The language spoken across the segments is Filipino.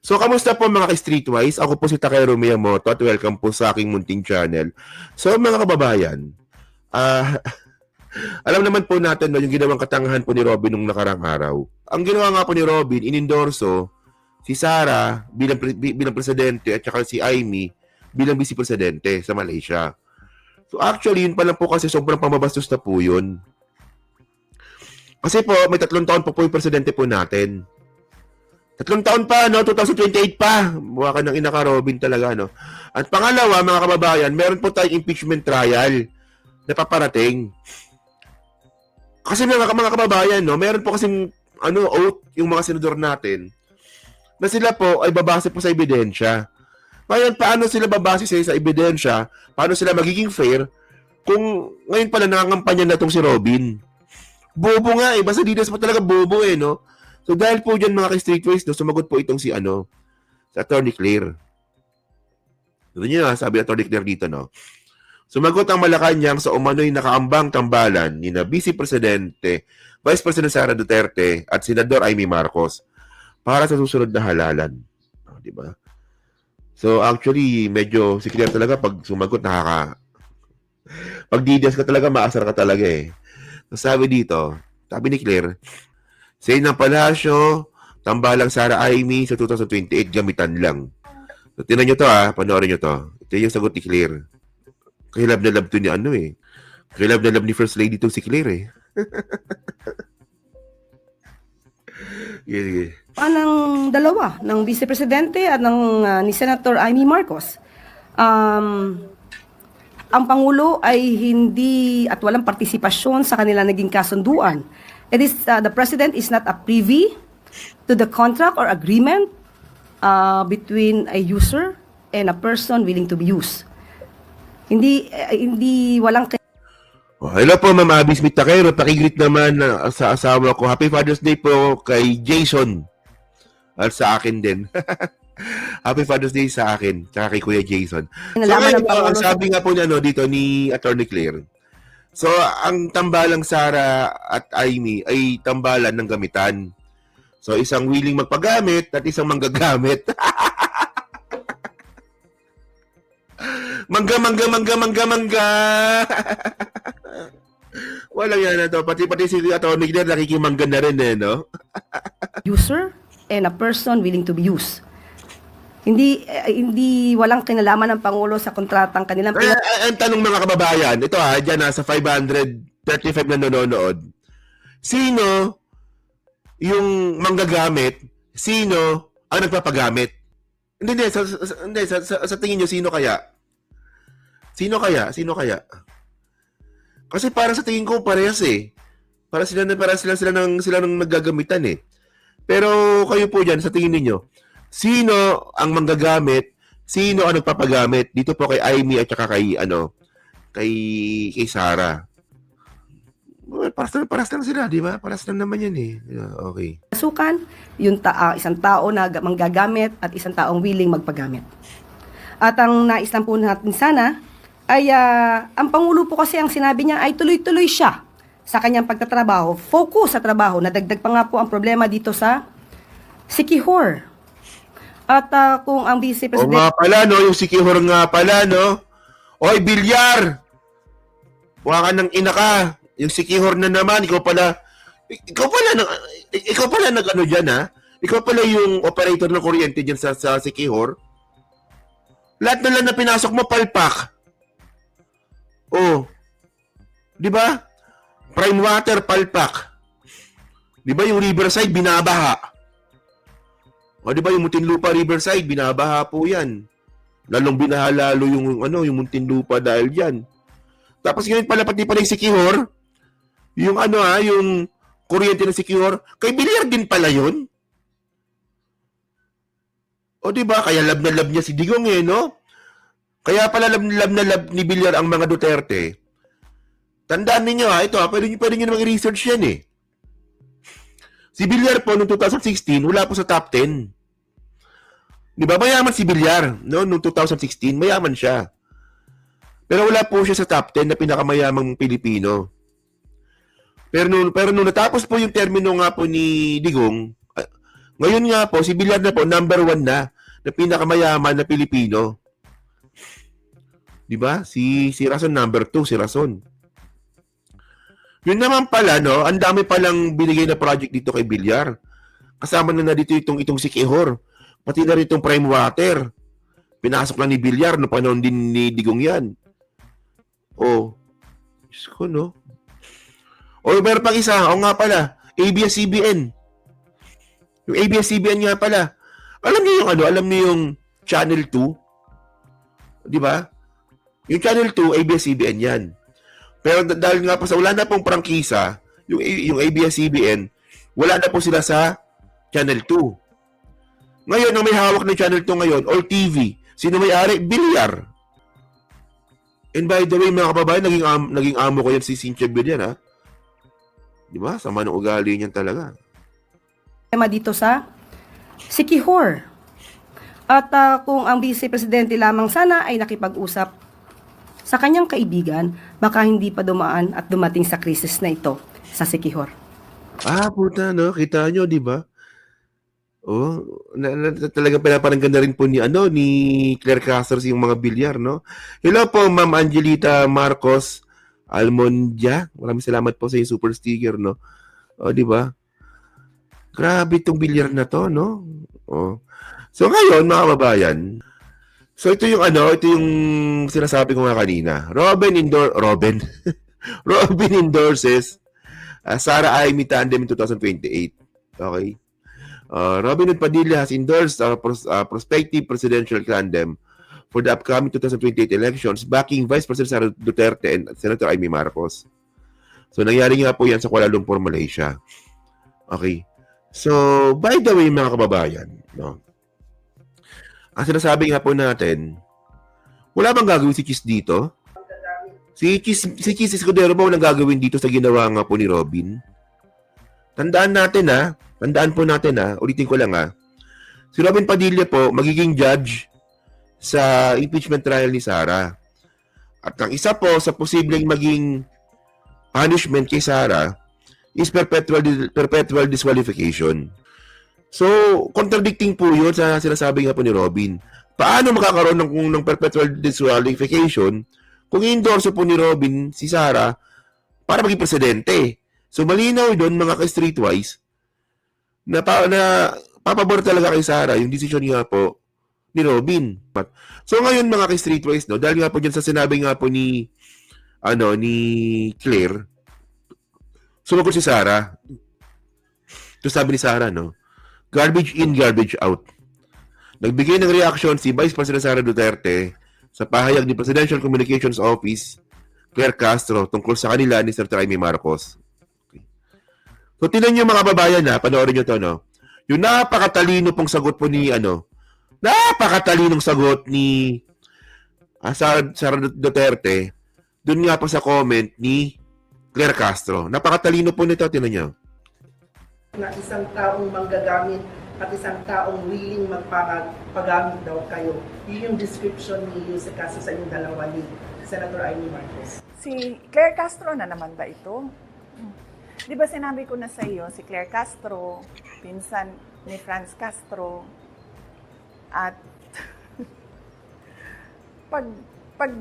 So, kamusta po mga ka-Streetwise? Ako po si Takero Miyamoto at welcome po sa aking munting channel. So, mga kababayan, ah, alam naman po natin no, yung ginawang katangahan po ni Robin nung nakarang araw. Ang ginawa nga po ni Robin, inendorso si Sara bilang presidente at saka si Amy bilang vice presidente sa Malaysia. So, actually, yun pa lang po kasi sobrang pamabastos na po yun. Kasi po, may 3 taon po yung presidente po natin. 3 taon pa, no? 2028 pa. Mukha ka ng ina ka, Robin talaga, no? At pangalawa, mga kababayan, meron po tayong impeachment trial na paparating. Kasi mga kababayan, no? Meron po kasing oath yung mga senador natin na sila po ay babase po sa ebidensya. Ngayon, paano sila babase sa ebidensya? Paano sila magiging fair kung ngayon pala nangangampanya na itong si Robin? Bobo nga eh. Basta Didas po talaga bobo eh, no? So dahil po dyan mga ka-Streetwise, no, sumagot po itong si Attorney Claire. Ito nyo sabi Attorney Claire dito, no? Sumagot ang Malacanang sa umano'y nakaambang tambalan ni na Vice Presidente, Vice President Sara Duterte at Senador Amy Marcos para sa susunod na halalan. Di ba? So actually, medyo si Claire talaga pag sumagot pag Didas ka talaga, maasar ka talaga eh. So, sabi dito, sabi ni Claire, sa ng Palasyo, tambalang Sara Amy sa 2028, gamitan lang. So, tinan nyo to panoorin nyo to. Ito yung sagot ni Claire. Kahilab na love to ni Kahilab na love ni First Lady to si Claire eh. Sige. Ng dalawa, ng Vice Presidente at ni Senator Amy Marcos. Ang Pangulo ay hindi at walang partisipasyon sa kanila naging kasunduan. It is the President is not a privy to the contract or agreement between a user and a person willing to be used. Hindi walang Hello po, Ma'am Abby Smith Takero. Pakigreet naman sa asawa ko. Happy Father's Day po kay Jason. At sa akin din. Happy Father's Day sa akin. Tsaka kay Kuya Jason. So, ang sabi nga po niya dito ni Attorney Claire. So, ang tambalang Sara at Amy ay tambalan ng gamitan. So, isang willing magpagamit at isang manggagamit. Mangga. Walang yan na to. Pati si Atty. Claire nakikimangga na rin eh, no? User and a person willing to be used. Hindi walang kinalaman ng Pangulo sa kontratang kanilang ang tanong mga kababayan, ito dyan nasa 535 na nanonood. Sino yung manggagamit? Sino ang nagpapagamit? Hindi, sa tingin nyo, sino kaya? Sino kaya? Kasi para sa tingin ko parehas eh. Para sila nang naggagamitan eh. Pero kayo po diyan sa tingin niyo, sino ang manggagamit? Sino ang nagpapagamit? Dito po kay Amy at saka kay Sara. Well, paras lang sila, di ba? Paras lang naman yan eh. Okay. Pasukan, yung isang tao na manggagamit at isang taong willing magpagamit. At ang nais lang po natin sana ay ang Pangulo po kasi ang sinabi niya ay tuloy-tuloy siya sa kanyang pagtatrabaho, focus sa trabaho. Nadagdag pa nga po ang problema dito sa Siquijor. At kung ang Vice President... O nga pala, no? Yung Siquijor nga pala, no? Oy, Bilyar! Buka ka ng ina ka. Yung Siquijor na naman, ikaw pala nag-ano dyan, ha? Ikaw pala yung operator ng kuryente dyan sa Siquijor. Lahat na lang na pinasok mo, palpak. Oh. Di ba? Prime water, palpak. Di ba yung Riverside, binabaha? O di ba yung Muntinlupa Riverside, binabaha po yan. Lalong binaha lalo yung Muntinlupa dahil diyan. Tapos ngayon pala pati pala yung Siquijor, yung yung kuryente ng Siquijor, kay Bilyar din pala yun. O di ba kaya love na love niya si Digong eh, no? Kaya pala love na love ni Bilyar ang mga Duterte. Tandaan niyo ito pwede niyo namang i-research yan eh. Si Bilyar po noong 2016, wala po sa top 10. Di ba? Mayaman si Bilyar, no? Noong 2016, mayaman siya. Pero wala po siya sa top 10 na pinakamayamang Pilipino. Pero nung natapos po yung termino nga po ni Digong, Ngayon nga po, si Villar na po, number 1 na pinakamayaman na Pilipino. Di ba? Si Rason number 2, si Rason. Yun naman pala, no, ang dami palang binigay na project dito kay Villar. Kasama na dito itong si Quijor. Pati na rin itong Prime Water. Pinasok lang ni Villar no panahon din ni Digong yan. Oh. Diyos ko, no? O, meron pang isa. O nga pala, ABS-CBN. Yung ABS-CBN nga pala. Alam niyo yung ano? Alam niyo yung Channel 2? Di ba? Yung Channel 2, ABS-CBN yan. Pero dahil nga po sa wala na pong prangkisa, yung ABS-CBN, wala na po sila sa Channel 2. Ngayon, ang may hawak ng Channel 2 ngayon, All TV, sino may-ari? Villar. And by the way, mga kababayan, naging amo ko yan si Cynthia Villar, ha? Di ba? Sama ng ugali niyan talaga. Tema dito sa si Quijor. At kung ang Vice Presidente lamang sana ay nakipag-usap sa kanyang kaibigan, baka hindi pa dumaan at dumating sa krisis na ito sa si Quijor. Puta, no? Kita nyo, di ba? Oh, talagang pinaparanggan na rin po ni Claire Castro yung mga Villar, no? Hello po, Ma'am Angelita Marcos Almondia. Maraming salamat po sa yung super sticker, no? Oh, di ba? Grabe itong Villar na to, no? Oh. So ngayon, mga kababayan, so ito yung sinasabi ko nga kanina. Robin endorses Sara Amy tandem in 2028. Okay? Robin Hood Padilla has endorsed prospective presidential tandem for the upcoming 2028 elections, backing Vice President Sara Duterte and Senator Amy Marcos. So nangyari nga po yan sa Kuala Lumpur, Malaysia. Okay? So, by the way, mga kababayan, no? Ang sinasabi nga po natin, wala bang gagawin si Chis dito? Si Chis Escudero ba walang gagawin dito sa ginawa nga po ni Robin? Tandaan po natin ulitin ko lang si Robin Padilla po magiging judge sa impeachment trial ni Sara. At ang isa po sa posibleng maging punishment kay Sara is perpetual disqualification. So, contradicting po yun sa sinasabi nga po ni Robin. Paano makakaroon ng perpetual disqualification kung i-endorse po ni Robin si Sara para maging presidente? So, malinaw doon mga ka-streetwise na papabor talaga kay Sara yung decision nga po ni Robin. So, ngayon mga ka-streetwise, no, dahil nga po dyan sa sinabi nga po ni Claire, sumagot si Sara. Ito sabi ni Sara, no? Garbage in, garbage out. Nagbigay ng reaction si Vice President Sara Duterte sa pahayag ni Presidential Communications Office Claire Castro tungkol sa kanila ni Senator Amy Marcos. Okay. So, tinan nyo mga babayan panoorin nyo to, no? Yung napakatalino pong sagot po ni, napakatalinong sagot ni Sara Duterte dun nga po sa comment ni Claire Castro. Napakatalino po nito, tinan nyo. Na isang taong manggagamit at isang taong willing magpagamit daw kayo. Yun yung description ni Yusek Castro sa inyong dalawa ni Senator Amy Marcos. Si Claire Castro na naman ba ito? Di ba sinabi ko na sa iyo, si Claire Castro, pinsan ni Franz Castro, at pag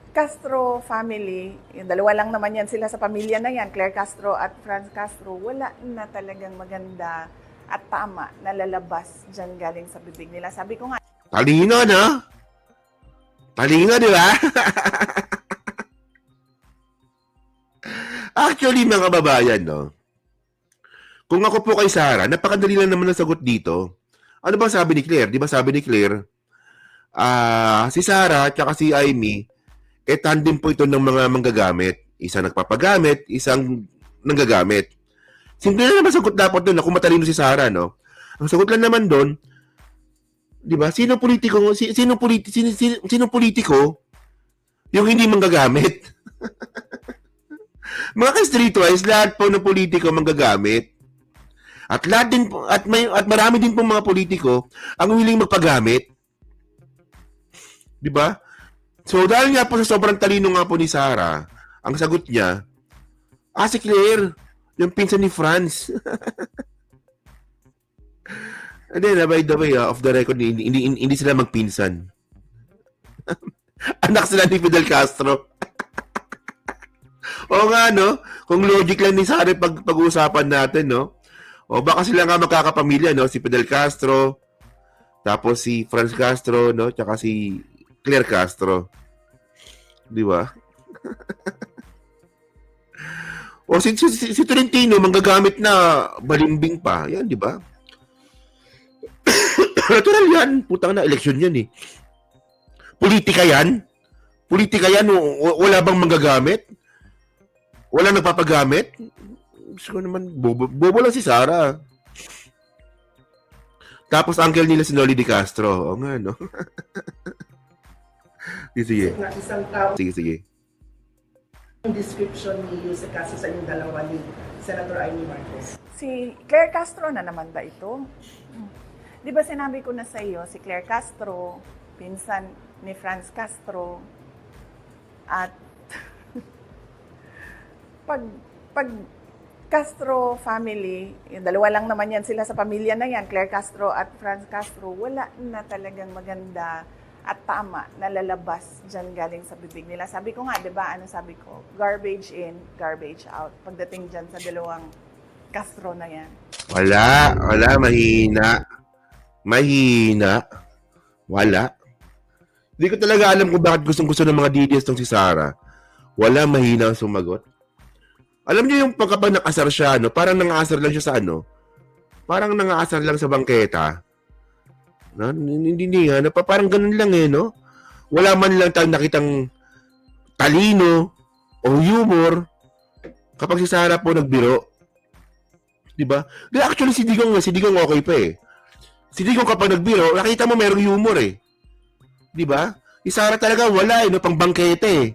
Castro family, yung dalawa lang naman yan sila sa pamilya na yan, Claire Castro at Franz Castro, wala na talagang maganda at tama na lalabas dyan galing sa bibig nila. Sabi ko nga, Talino, no? Talino, di ba? Actually, mga kababayan, no? Kung ako po kay Sara, napakadali lang naman ang sagot dito. Ano ba sabi ni Claire? Di ba sabi ni Claire, si Sara at si Amy, tandem po ito ng mga manggagamit. Isang nagpapagamit, isang nanggagamit. Simple na naman sagot dapat doon na kung matalino si Sara, no? Ang sagot lang naman doon, di ba? Sino politiko yung hindi manggagamit? Mga ka-streetwise, lahat po ng politiko manggagamit. At marami din po mga politiko ang willing magpagamit. Di ba? So, dahil nga po sa sobrang talino nga po ni Sara, ang sagot niya, si Claire, yung pinsan ni Franz. Hindi na, by the way, off the record, hindi sila magpinsan. Anak sila ni Fidel Castro. Oo nga, no? Kung logic lang ni Sara pag-uusapan natin, no? O baka sila nga magkakapamilya, no? Si Fidel Castro, tapos si Franz Castro, no? Tsaka si Claire Castro. Di ba? O si Tolentino, manggagamit na balimbing pa. Yan, di ba? Natural yan. Putang na, eleksyon yan eh. Politika yan? Politika yan? Wala bang manggagamit? Wala nagpapagamit? Gusto ko naman, bobo lang si Sara. Tapos uncle nila si Noli Di Castro. O nga, no? Sige. Na isang tao Sige. ang description ni Yuse kasi sa yung dalawa ni Senator Amy Marcos. Si Claire Castro na naman ba ito? Di ba sinabi ko na sa iyo, si Claire Castro, pinsan ni Franz Castro, at pag Castro family, yung dalawa lang naman yan sila sa pamilya na yan, Claire Castro at Franz Castro, wala na talagang maganda at tama na lalabas dyan galing sa bibig nila. Sabi ko nga, di ba, ano sabi ko? Garbage in, garbage out. Pagdating dyan sa dalawang Castro na yan. Wala, mahina. Wala. Hindi ko talaga alam kung bakit gustong-gusto ng mga DDS tong si Sara. Wala, mahina ang sumagot. Alam niyo yung pagkapag nakasar siya, no? Parang nangaasar lang siya sa ano? Parang nangaasar lang sa bangketa. No? Hindi nga. Parang ganun lang eh, no? Wala man lang tayong nakitang talino o humor kapag si Sara po nagbiro. Diba? Actually, si Digong okay pa eh. Si Digong kapag nagbiro, nakita mo merong humor eh. Diba? Si Sara talaga wala eh, no? Pang bangkete eh.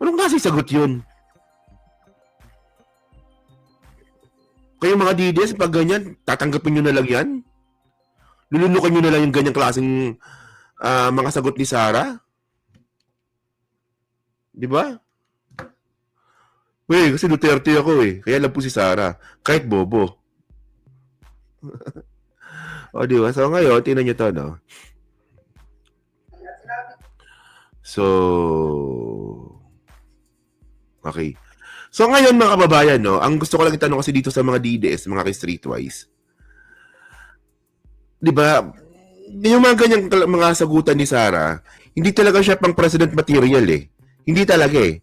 Anong kasi sagot yun? Kayo mga DDS, pag ganyan, tatanggapin nyo na lang yan? Lulunukan nyo na lang yung ganyang klaseng mga sagot ni Sara? Di ba? Uy, kasi Duterte ako eh. Kaya lang po si Sara. Kahit bobo. O, di ba? So, ngayon, tingnan nyo to, no? So, okay. So, ngayon, mga kababayan, no? Ang gusto ko lang itanong kasi dito sa mga DDS, mga kay-streetwise. Di ba? Yung mga ganyang mga sagutan ni Sara, hindi talaga siya pang president material eh. Hindi talaga eh.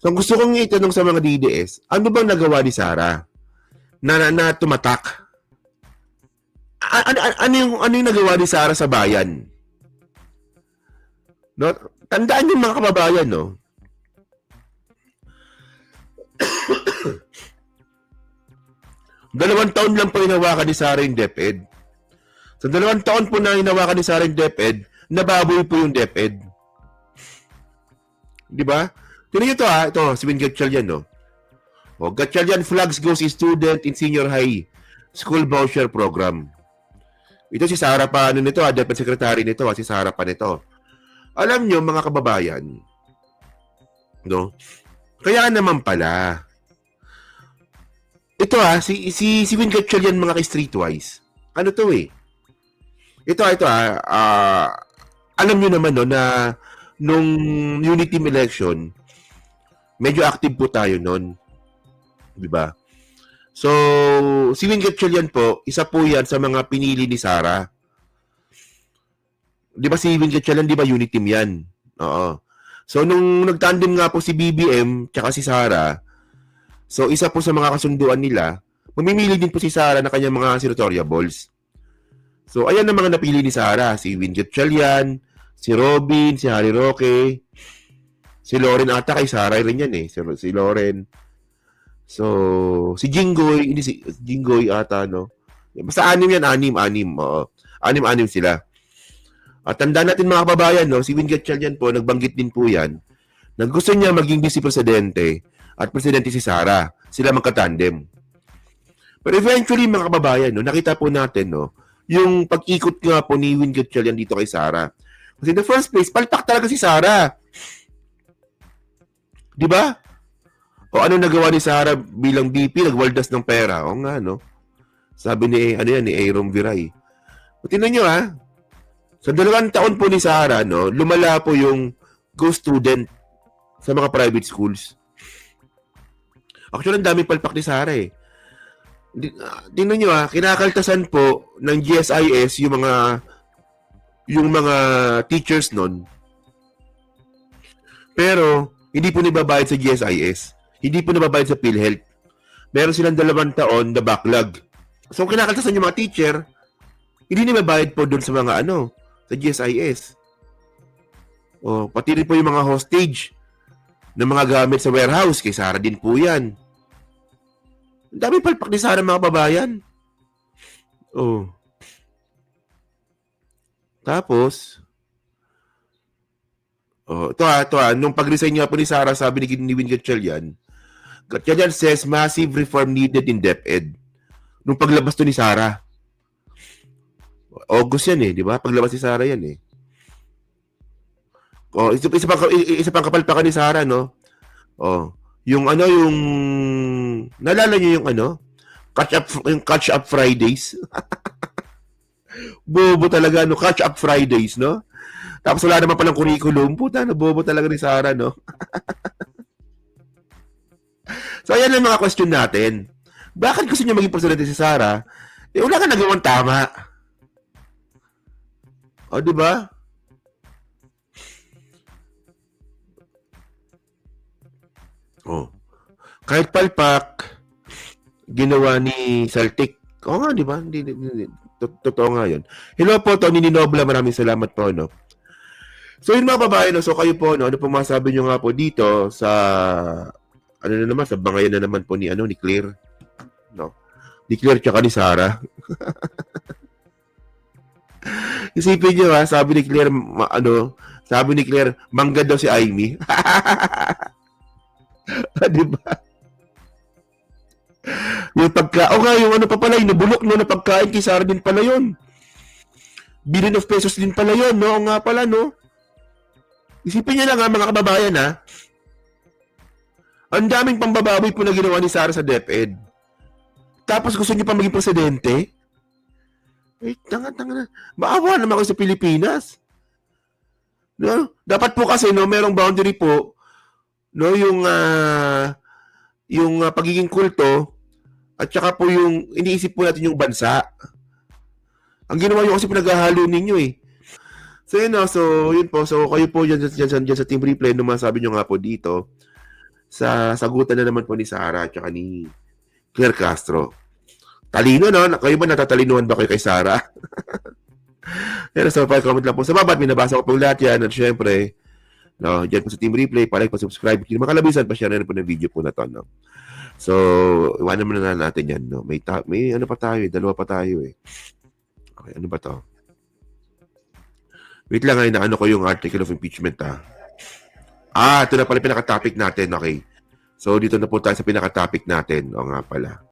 So, ang gusto kong itanong sa mga DDS, ano bang nagawa ni Sara na tumatak? Ano yung nagawa ni Sara sa bayan? No? Tandaan yung mga kababayan, no? Dalawang taon lang po hinawakan ni Sara yung DepEd. Sa 2 taon po na hinawakan ni Sara yung DepEd, nababoy po yung DepEd. Di ba? Tignan nyo ito ha. Ito, si Win Gatchalian, no? O, Gatchalian flags goes student in senior high school voucher program. Ito si Sara pa, ano nito ha, DepEd secretary nito ha, si Sara pa nito. Alam nyo, mga kababayan, no? Kaya naman pala, ito ha, si Win Gatchalian, mga ka-streetwise, ano to eh? Ito alam nyo naman no, na nung unity team election, medyo active po tayo noon. Di ba? So, si Win Gatchalian po, isa po yan sa mga pinili ni Sara. Di ba si Win Gatchalian, di ba unity team yan? Oo. So, nung nagtandem nga po si BBM tsaka si Sara, so isa po sa mga kasunduan nila, mamimili din po si Sara na kanyang mga senatorial balls. So, ayan ang mga napili ni Sara. Si Win Gatchalian, si Robin, si Harry Roque, si Loren ata kay Sara rin yan eh. Si Loren. So, si Jinggoy, hindi si Jinggoy ata, no? Basta anim yan, anim. Oo. Anim sila. At tandaan natin mga kababayan, no? Si Win Gatchalian po, nagbanggit din po yan, na gusto niya maging vice presidente at presidente si Sara. Sila magkatandem. Pero eventually, mga kababayan, no? Nakita po natin, no? Yung pag-ikot nga po ni Win Gatchalian dito kay Sara. Kasi in the first place, palpak talaga si Sara. Di ba? O ano nagawa ni Sara bilang VP? Nagwaldas ng pera. O nga, no? Sabi ni, ano yan, ni Aaron Viray. Tingnan nyo sa 2 taon po ni Sara, no, lumala po yung ghost student sa mga private schools. Actually, ang dami palpak ni Sara eh. Tingnan nyo kinakaltasan po ng GSIS yung mga teachers nun. Pero, hindi po nababayad sa GSIS. Hindi po nababayad sa PhilHealth. Meron silang 2 taon na backlog. So, kinakaltasan yung mga teacher, hindi nababayad po doon sa mga sa GSIS. O, pati rin po yung mga hostage ng mga gamit sa warehouse. Kay Sara din po yan. Ang dami palpak ni Sara, mga babayan. Oh. Tapos, ito nung pag-resign nga po ni Sara, sabi ni Win Gatchalian says massive reform needed in DepEd. Nung paglabas to ni Sara. August yan di ba? Paglabas ni Sara yan isa pang kapalpakan ni Sara, no? Yung naalala niyo yung Catch Up Fridays. Bobo talaga, no? Catch Up Fridays, no? Tapos wala naman palang curriculum. Puta, bobo talaga ni Sara, no? So, ayan lang mga question natin. Bakit gusto niya maging presidente si Sara? Wala ka nagawang tama. Di ba? Kahit palpak, ginawa ni Saltik. Nga, di ba? Totoo nga yun. Hello po, Tony Ninobla. Maraming salamat po, no? So, yun mga babae, no? So, kayo po, no? Ano po masabi nyo nga po dito sa, sa bangayan na naman po ni Claire. No? Ni Claire tsaka ni Sara. Isipin nyo sabi ni Claire, mangga daw si Amy. Di ba? Yung yung pa pala, yung nabulok na pagkain kay Sara din pala yun. Billion of pesos din pala yun, no? O nga pala, no? Isipin niyo lang mga kababayan, ang daming pambababoy po na ginawa ni Sara sa DepEd. Tapos gusto niyo pa maging presidente? Tanga na. Maawa naman kayo sa Pilipinas. No? Dapat po kasi, no, merong boundary po, no, yung pagiging kulto, at saka po yung iniisip po natin yung bansa. Ang ginawa nyo kasi pinaghahalo ninyo So yun po. So kayo po dyan sa Team Replay, nung masabi nyo nga po dito, sa sagutan na naman po ni Sara at saka ni Claire Castro. Talino, no? Kayo ba natatalinuhan ba kayo kay Sara? Yan, so comment lang po sa baba at binabasa ko po lahat yan. At syempre, no, dyan po sa Team Replay, like, subscribe. Kung makalabisan, pa-share na po ng video po na to, no? So, iwanan muna na natin yan, no? May ano pa tayo, 2 pa tayo, Okay, ano ba to? Wait lang, naano ko yung article of impeachment, ito na pala pinaka-topic natin, okay? So, dito na po tayo sa pinaka-topic natin. O nga pala.